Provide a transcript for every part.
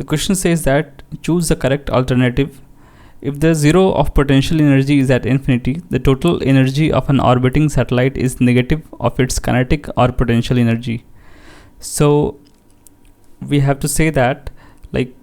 The question says that choose the correct alternative. If the zero of potential energy is at infinity, the total energy of an orbiting satellite is negative of its kinetic or potential energy. So we have to say that, like,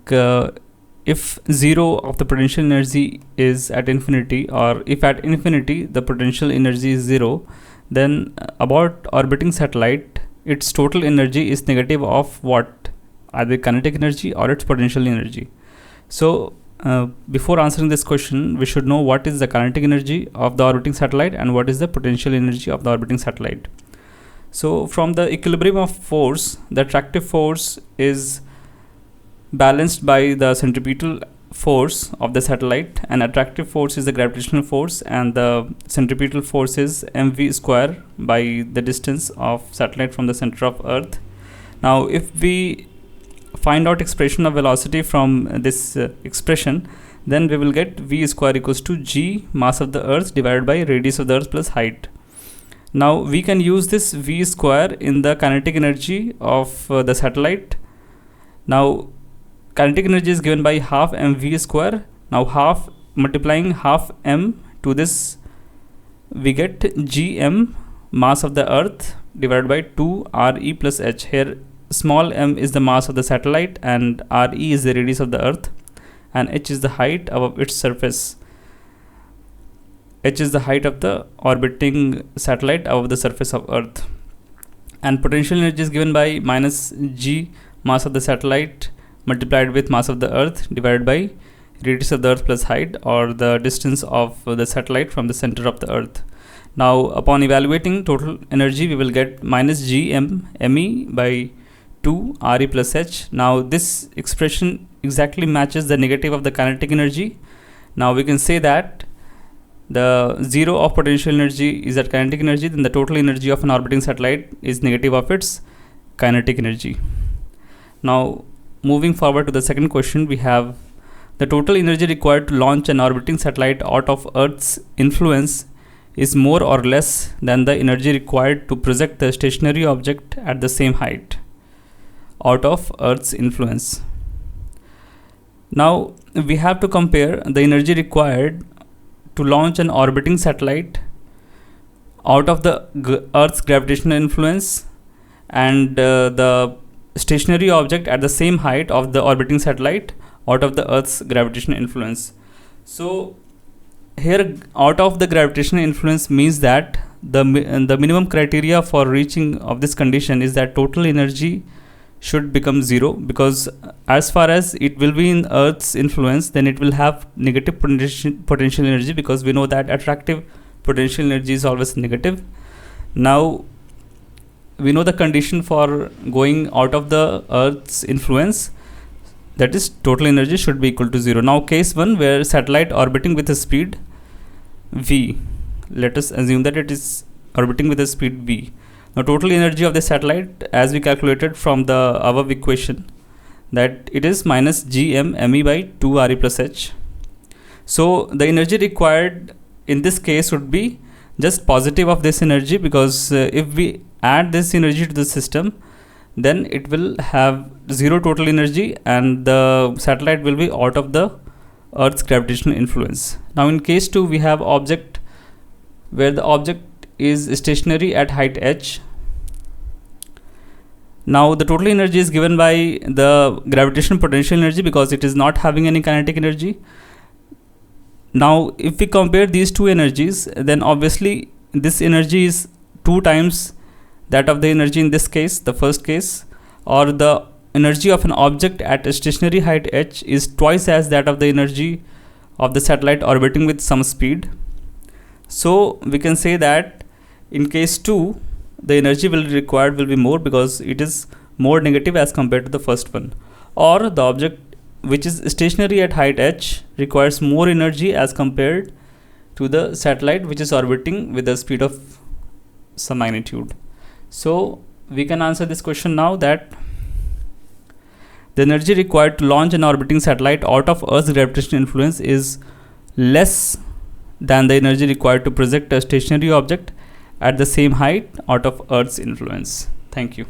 if zero of the potential energy is at infinity, or if at infinity the potential energy is zero, then about orbiting satellite, its total energy is negative of what? Either kinetic energy or its potential energy. So before answering this question, we should know what is the kinetic energy of the orbiting satellite and what is the potential energy of the orbiting satellite. So from the equilibrium of force, the attractive force is balanced by the centripetal force of the satellite, and attractive force is the gravitational force, and the centripetal force is mv square by the distance of satellite from the center of Earth. Now if we find out expression of velocity from this expression, then we will get v square equals to g mass of the Earth divided by radius of the Earth plus height. Now we can use this v square in the kinetic energy of the satellite. Now kinetic energy is given by half mv square. Now half multiplying half m to this, we get gm mass of the Earth divided by 2 re plus h. Here small m is the mass of the satellite and re is the radius of the Earth, and h is the height above its surface. H is the height of the orbiting satellite above the surface of Earth. And potential energy is given by minus g mass of the satellite multiplied with mass of the Earth divided by radius of the Earth plus height, or the distance of the satellite from the center of the Earth. Now upon evaluating total energy, we will get minus gm me by 2 re plus h. Now this expression exactly matches the negative of the kinetic energy. Now we can say that the zero of potential energy is at kinetic energy, then the total energy of an orbiting satellite is negative of its kinetic energy. Now moving forward to the second question, we have the total energy required to launch an orbiting satellite out of Earth's influence is more or less than the energy required to project the stationary object at the same height out of Earth's influence. Now we have to compare the energy required to launch an orbiting satellite out of the Earth's gravitational influence and the stationary object at the same height of the orbiting satellite out of the Earth's gravitational influence. So here out of the gravitational influence means that the minimum criteria for reaching of this condition is that total energy should become zero, because as far as it will be in Earth's influence, then it will have negative potential energy, because we know that attractive potential energy is always negative. Now we know the condition for going out of the Earth's influence, that is total energy should be equal to zero. Now case 1, where satellite orbiting with a speed v, let us assume that it is orbiting with a speed v. Now total energy of the satellite, as we calculated from the above equation, that it is minus gm me by 2 re plus h. So the energy required in this case would be just positive of this energy, because if we add this energy to the system, then it will have zero total energy and the satellite will be out of the Earth's gravitational influence. Now in case 2, we have object where the object is stationary at height h. Now the total energy is given by the gravitational potential energy, because it is not having any kinetic energy. Now if we compare these two energies, then obviously this energy is 2 times that of the energy in this case, the first case, or the energy of an object at a stationary height h is twice as that of the energy of the satellite orbiting with some speed. So we can say that in case 2, the energy required will be more, because it is more negative as compared to the first one, or the object which is stationary at height h requires more energy as compared to the satellite which is orbiting with a speed of some magnitude. So we can answer this question now, that the energy required to launch an orbiting satellite out of Earth's gravitational influence is less than the energy required to project a stationary object at the same height out of Earth's influence. Thank you.